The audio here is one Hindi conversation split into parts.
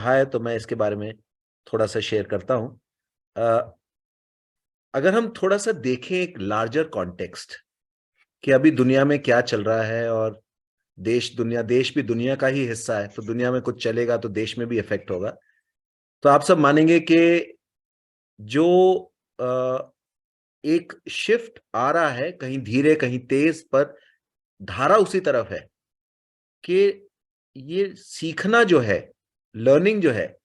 है तो मैं इसके बारे में थोड़ा सा शेयर करता हूं। अ, अगर हम थोड़ा सा देखें एक लार्जर कॉन्टेक्स्ट कि अभी दुनिया में क्या चल रहा है, और देश भी दुनिया का ही हिस्सा है, तो दुनिया में कुछ चलेगा तो देश में भी इफेक्ट होगा। तो आप सब मानेंगे कि जो अ, एक शिफ्ट आ रहा है, कहीं धीरे कहीं तेज, पर धारा उसी तरफ है कि ये सीखना जो है, लर्निंग जो है,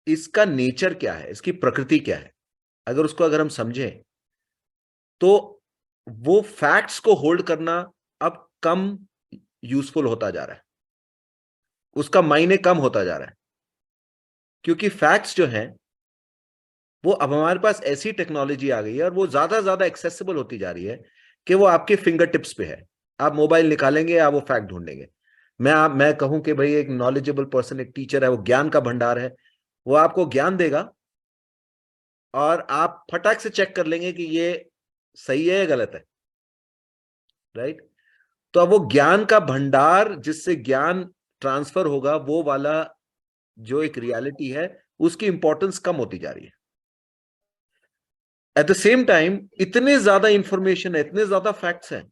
इसका नेचर क्या है, इसकी प्रकृति क्या है। अगर हम समझें तो वो फैक्ट्स को होल्ड करना अब कम यूजफुल होता जा रहा है, उसका मायने कम होता जा रहा है। क्योंकि फैक्ट्स जो हैं वो अब हमारे पास ऐसी टेक्नोलॉजी आ गई है और वो ज्यादा एक्सेसिबल होती जा रही है कि वो आपके फिंगर टिप्स पे है। आप मोबाइल निकालेंगे, आप वो फैक्ट ढूंढेंगे। मैं कहूं कि भाई एक नॉलेजेबल पर्सन, एक टीचर है, वो ज्ञान का भंडार है, वो आपको ज्ञान देगा और आप फटाक से चेक कर लेंगे कि ये सही है या गलत है। राइट। तो अब वो ज्ञान का भंडार जिससे ज्ञान ट्रांसफर होगा, वो वाला जो एक रियलिटी है, उसकी इंपॉर्टेंस कम होती जा रही है। एट द सेम टाइम इतने ज्यादा इंफॉर्मेशन है, इतने ज्यादा फैक्ट्स हैं,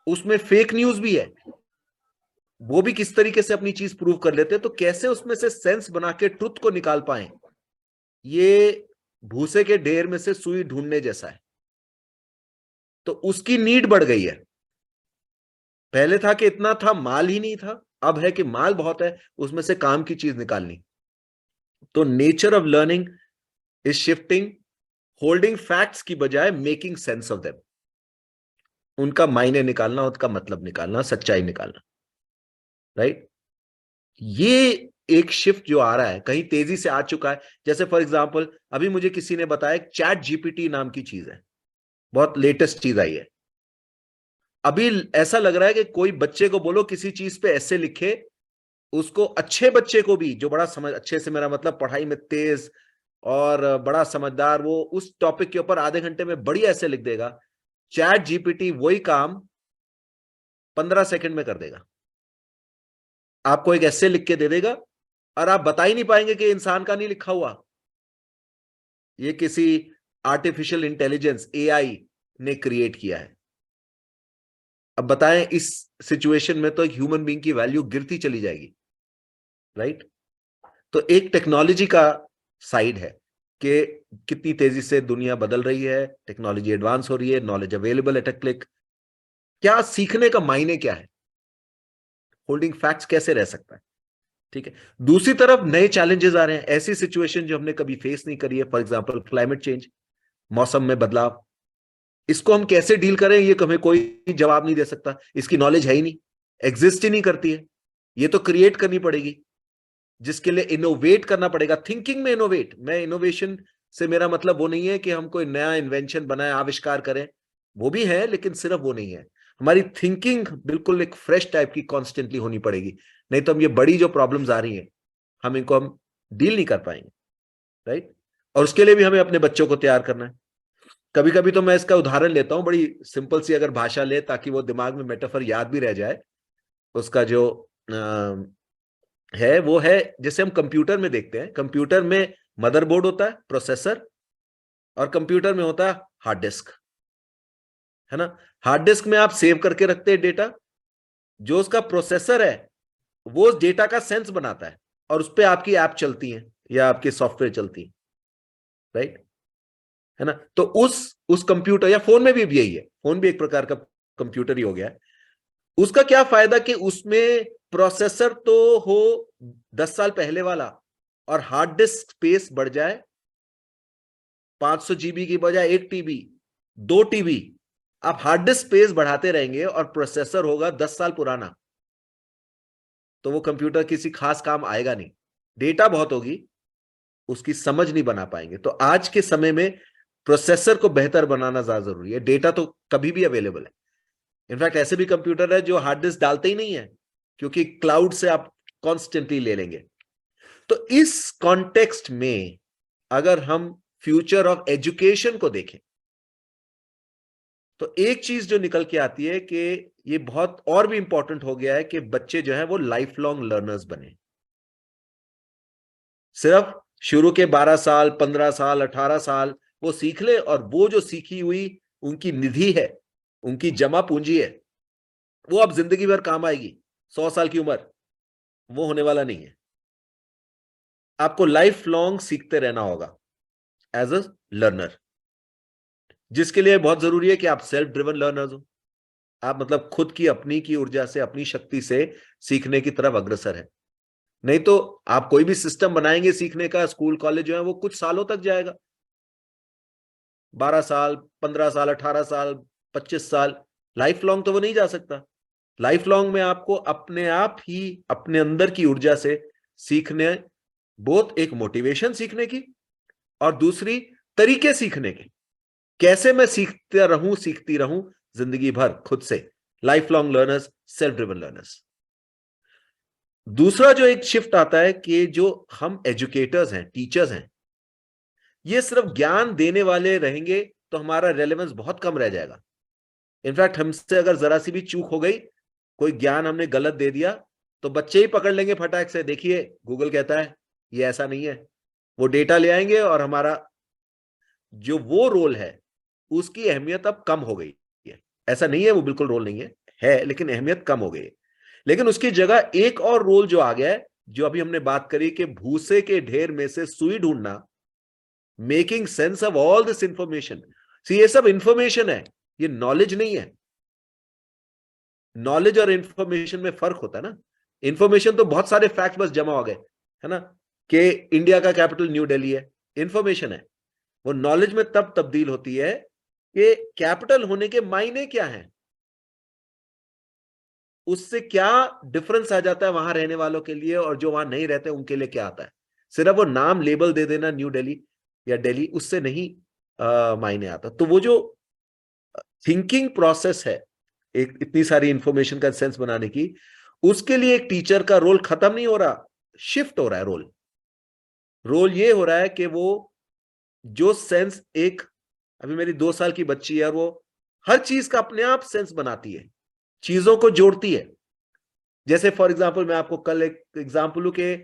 उसमें फेक न्यूज भी है। वो भी किस तरीके से अपनी चीज प्रूव कर लेते हैं, तो कैसे उसमें से सेंस बना के ट्रुथ को निकाल पाए, ये भूसे के ढेर में से सुई ढूंढने जैसा है। तो उसकी नीड बढ़ गई है। पहले था कि इतना था, माल ही नहीं था। अब है कि माल बहुत है, उसमें से काम की चीज निकालनी। तो nature of learning is shifting, holding facts की बजाय मेकिंग सेंस ऑफ देम। उनका मायने निकालना, उनका मतलब निकालना, सच्चाई निकालना। राइट। ये एक शिफ्ट जो आ रहा है, कहीं तेजी से आ चुका है। जैसे फॉर एग्जांपल अभी मुझे किसी ने बताया चैट जीपीटी नाम की चीज है, बहुत लेटेस्ट चीज आई है। अभी ऐसा लग रहा है कि कोई बच्चे को बोलो किसी चीज पे ऐसे लिखे, उसको, अच्छे बच्चे को भी, जो बड़ा समझ, अच्छे से मेरा मतलब पढ़ाई में तेज और बड़ा समझदार, वो उस टॉपिक के ऊपर आधे घंटे में बढ़िया ऐसे लिख देगा। चैट जीपीटी वही काम 15 सेकंड में कर देगा। आपको एक ऐसे लिख के दे देगा और आप बता ही नहीं पाएंगे कि इंसान का नहीं लिखा हुआ, ये किसी आर्टिफिशियल इंटेलिजेंस एआई ने क्रिएट किया है। अब बताएं, इस सिचुएशन में तो एक ह्यूमन बीइंग की वैल्यू गिरती चली जाएगी। राइट। तो एक टेक्नोलॉजी का साइड है कि कितनी तेजी से दुनिया बदल रही है, टेक्नोलॉजी एडवांस हो रही है, knowledge available at a click. क्या सीखने का मायने क्या है, होल्डिंग फैक्ट्स कैसे रह सकता है। ठीक है। दूसरी तरफ नए चैलेंजेस आ रहे हैं, ऐसी सिचुएशन जो हमने कभी फेस नहीं करी है। फॉर एग्जांपल क्लाइमेट चेंज, मौसम में बदलाव। इसको हम कैसे डील करें, ये हमें कोई जवाब नहीं दे सकता, इसकी नॉलेज है ही नहीं, एग्जिस्ट ही नहीं करती है। ये तो क्रिएट करनी पड़ेगी, जिसके लिए इनोवेट करना पड़ेगा। थिंकिंग में इनोवेट, मैं इनोवेशन से मेरा मतलब वो नहीं है कि हम कोई नया इन्वेंशन बनाए, आविष्कार करें, वो भी है, लेकिन सिर्फ वो नहीं है। हमारी थिंकिंग बिल्कुल एक फ्रेश टाइप की कॉन्स्टेंटली होनी पड़ेगी। नहीं तो हम ये बड़ी जो प्रॉब्लम्स आ रही हैं, हम डील नहीं कर पाएंगे। राइट। और उसके लिए भी हमें अपने बच्चों को तैयार करना है। कभी कभी तो मैं इसका उदाहरण लेता हूं, बड़ी सिंपल सी अगर भाषा ले, ताकि वो दिमाग में मेटाफर याद भी रह जाए। उसका जो है वो है, जैसे हम कंप्यूटर में देखते हैं, कंप्यूटर में मदरबोर्ड होता है, प्रोसेसर, और कंप्यूटर में होता है हार्ड डिस्क। है ना। हार्ड डिस्क में आप सेव करके रखते हैं डेटा, जो उसका प्रोसेसर है वो उस डेटा का सेंस बनाता है, और उस पर आपकी ऐप चलती है या आपकी सॉफ्टवेयर चलती है। राइट। है ना। तो उस कंप्यूटर या फोन में भी यही है, फोन भी एक प्रकार का कंप्यूटर ही हो गया है। उसका क्या फायदा कि उसमें प्रोसेसर तो हो 10 साल पहले वाला, और हार्ड डिस्क स्पेस बढ़ जाए 500 GB की बजाय 1 TB, 2 TB। आप हार्ड डिस्क स्पेस बढ़ाते रहेंगे और प्रोसेसर होगा 10 साल पुराना, तो वो कंप्यूटर किसी खास काम आएगा नहीं। डेटा बहुत होगी, उसकी समझ नहीं बना पाएंगे। तो आज के समय में प्रोसेसर को बेहतर बनाना ज्यादा जरूरी है। डेटा तो कभी भी अवेलेबल है। इनफैक्ट ऐसे भी कंप्यूटर है जो हार्ड डिस्क डालते ही नहीं है, क्योंकि क्लाउड से आप कॉन्स्टेंटली ले लेंगे। तो इस कॉन्टेक्स्ट में अगर हम फ्यूचर ऑफ एजुकेशन को देखें, तो एक चीज जो निकल के आती है कि ये बहुत और भी इंपॉर्टेंट हो गया है कि बच्चे जो है वो लाइफ लॉन्ग लर्नर्स बने। सिर्फ शुरू के 12 साल, 15 साल, 18 साल वो सीख ले, और वो जो सीखी हुई उनकी निधि है, उनकी जमा पूंजी है, वो अब जिंदगी भर काम आएगी। 100 साल की उम्र, वो होने वाला नहीं है। आपको लाइफ लॉन्ग सीखते रहना होगा एज अ लर्नर, जिसके लिए बहुत जरूरी है कि आप सेल्फ ड्रिवन लर्नर्स हो। आप मतलब खुद की अपनी की ऊर्जा से, अपनी शक्ति से सीखने की तरफ अग्रसर है। नहीं तो आप कोई भी सिस्टम बनाएंगे सीखने का, स्कूल कॉलेज जो है वो कुछ सालों तक जाएगा, 12 साल, 15 साल, 18 साल, 25 साल, लाइफ लॉन्ग तो वो नहीं जा सकता। लाइफ लॉन्ग में आपको अपने आप ही अपने अंदर की ऊर्जा से सीखने, बोथ एक मोटिवेशन सीखने की और दूसरी तरीके सीखने के, कैसे मैं सीखता रहूं, सीखती रहूं जिंदगी भर खुद से। Life long learners, self driven learners. दूसरा जो एक शिफ्ट आता है कि जो हम एजुकेटर्स हैं, टीचर्स हैं, ये सिर्फ ज्ञान देने वाले रहेंगे तो हमारा रेलेवेंस बहुत कम रह जाएगा। इनफैक्ट हमसे अगर जरा सी भी चूक हो गई, कोई ज्ञान हमने गलत दे दिया, तो बच्चे ही पकड़ लेंगे फटाक से, देखिए गूगल कहता है ये ऐसा नहीं है। वो डेटा ले आएंगे और हमारा जो वो रोल है उसकी अहमियत अब कम हो गई है। ऐसा नहीं है वो बिल्कुल रोल नहीं है, लेकिन अहमियत कम हो गई है। लेकिन उसकी जगह एक और रोल जो आ गया है, जो अभी हमने बात करी कि भूसे के ढेर में से सुई ढूंढना, making sense of all this information. ये सब इंफॉर्मेशन है, ये नॉलेज नहीं है। नॉलेज और इंफॉर्मेशन में फर्क होता है ना। इंफॉर्मेशन तो बहुत सारे फैक्ट बस जमा हो गए, है ना, कि इंडिया का कैपिटल न्यू दिल्ली है, इंफॉर्मेशन है। वो नॉलेज में तब तब्दील होती है कि कैपिटल होने के मायने क्या हैं, उससे क्या डिफरेंस आ जाता है वहां रहने वालों के लिए, और जो वहां नहीं रहते उनके लिए क्या आता है। सिर्फ वो नाम लेबल दे देना न्यू दिल्ली या दिल्ली, उससे नहीं मायने आता। तो वो जो थिंकिंग प्रोसेस है एक इतनी सारी इंफॉर्मेशन का सेंस बनाने की, उसके लिए एक टीचर का रोल खत्म नहीं हो रहा, शिफ्ट हो रहा है रोल। रोल ये हो रहा है कि वो जो सेंस एक, अभी मेरी 2 साल की बच्ची है और वो हर चीज का अपने आप सेंस बनाती है, चीजों को जोड़ती है। जैसे फॉर एग्जाम्पल मैं आपको कल एक एग्जाम्पल लू के,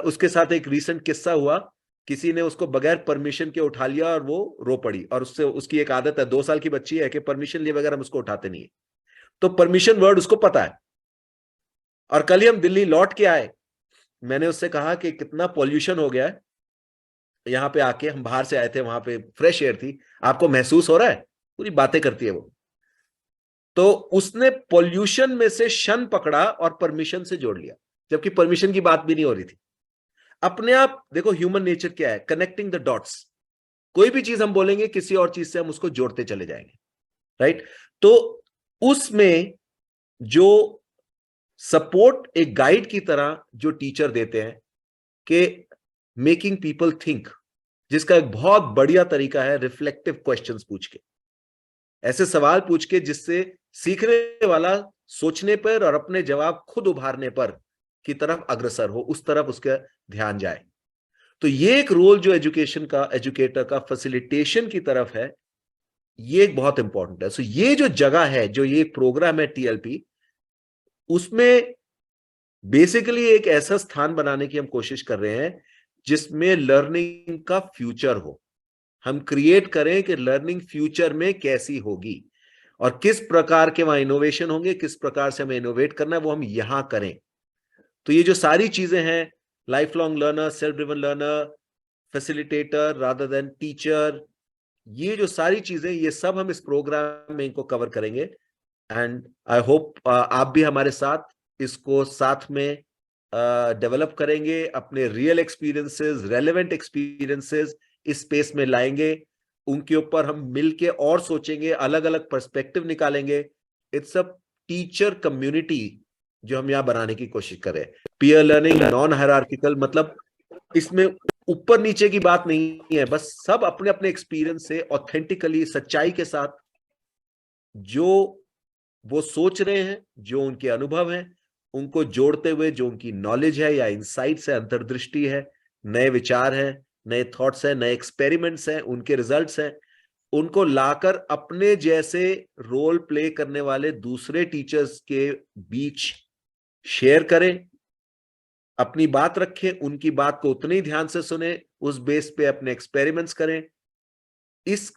उसके साथ एक रीसेंट किस्सा हुआ। किसी ने उसको बगैर परमिशन के उठा लिया और वो रो पड़ी, और उससे उसकी एक आदत है, 2 साल की बच्ची है, कि परमिशन लिए बगैर हम उसको उठाते नहीं है। तो परमिशन वर्ड उसको पता है। और कल ही हम दिल्ली लौट के आए, मैंने उससे कहा कि कितना पॉल्यूशन हो गया है यहाँ पे आके, हम बाहर से आए थे, वहां पे फ्रेश एयर थी, आपको महसूस हो रहा है? पूरी बातें करती है वो। तो उसने पॉल्यूशन में से शन पकड़ा और परमिशन से जोड़ लिया, जबकि परमिशन की बात भी नहीं हो रही थी। अपने आप देखो ह्यूमन नेचर क्या है, कनेक्टिंग द डॉट्स। कोई भी चीज हम बोलेंगे किसी और चीज से हम उसको जोड़ते चले जाएंगे, राइट। तो उसमें जो सपोर्ट एक गाइड की तरह जो टीचर देते हैं कि मेकिंग पीपल थिंक, जिसका एक बहुत बढ़िया तरीका है रिफ्लेक्टिव क्वेश्चंस पूछ के, ऐसे सवाल पूछ के जिससे सीखने वाला सोचने पर और अपने जवाब खुद उभारने पर की तरफ अग्रसर हो, उस तरफ उसका ध्यान जाए। तो ये एक रोल जो एजुकेशन का, एजुकेटर का फैसिलिटेशन की तरफ है, ये एक बहुत इंपॉर्टेंट है। सो ये जो जगह है, जो ये प्रोग्राम है टीएलपी, उसमें बेसिकली एक ऐसा स्थान बनाने की हम कोशिश कर रहे हैं जिसमें लर्निंग का फ्यूचर हो। हम क्रिएट करें कि लर्निंग फ्यूचर में कैसी होगी और किस प्रकार के वहां इनोवेशन होंगे, किस प्रकार से हमें इनोवेट करना है, वो हम यहां करें। तो ये जो सारी चीजें हैं, life long learner, self driven learner, facilitator rather than teacher, ये जो सारी चीजें, ये सब हम इस प्रोग्राम में इनको कवर करेंगे। एंड आई होप आप भी हमारे साथ इसको साथ में डेवलप करेंगे, अपने रियल एक्सपीरियंसेस, रेलेवेंट एक्सपीरियंसेस इस स्पेस में लाएंगे, उनके ऊपर हम मिलके और सोचेंगे, अलग अलग पर्सपेक्टिव निकालेंगे। इट्स अ टीचर कम्युनिटी जो हम यहां बनाने की कोशिश करें। पीयर लर्निंग, नॉन हायरार्किकल, मतलब इसमें ऊपर नीचे की बात नहीं है, बस सब अपने अपने एक्सपीरियंस से ऑथेंटिकली, सच्चाई के साथ जो वो सोच रहे हैं, जो उनके अनुभव हैं, उनको जोड़ते हुए जो उनकी नॉलेज है या इंसाइट्स है, अंतर्दृष्टि है, नए विचार हैं, नए थॉट्स हैं, नए एक्सपेरिमेंट्स हैं, उनके रिजल्ट्स हैं, उनको लाकर अपने जैसे रोल प्ले करने वाले दूसरे टीचर्स के बीच शेयर करें। अपनी बात रखें, उनकी बात को उतने ही ध्यान से सुने, उस बेस पे अपने एक्सपेरिमेंट्स करें। इस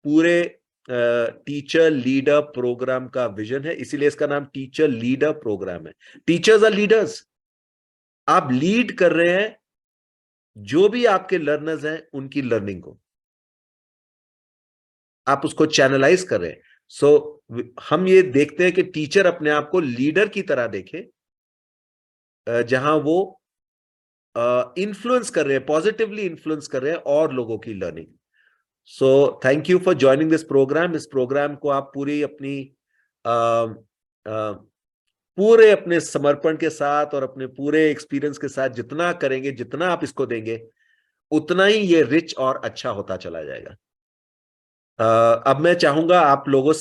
पूरे टीचर लीडर प्रोग्राम का विजन है, इसीलिए इसका नाम टीचर लीडर प्रोग्राम है। Teachers are leaders. आप लीड कर रहे हैं जो भी आपके लर्नर्स हैं उनकी लर्निंग को, आप उसको चैनलाइज कर रहे हैं। हम ये देखते हैं कि टीचर अपने आप को लीडर की तरह देखे, जहां वो इन्फ्लुएंस कर रहे हैं, पॉजिटिवली इन्फ्लुएंस कर रहे हैं और लोगों की learning. So thank you for joining this programme. इस प्रोग्राम को आप पूरी अपनी पूरे अपने समर्पण के साथ और अपने पूरे एक्सपीरियंस के साथ जितना करेंगे, जितना आप इसको देंगे, उतना ही ये रिच और अच्छा होता चला जाएगा। अब मैं चाहूंगा आप लोगों से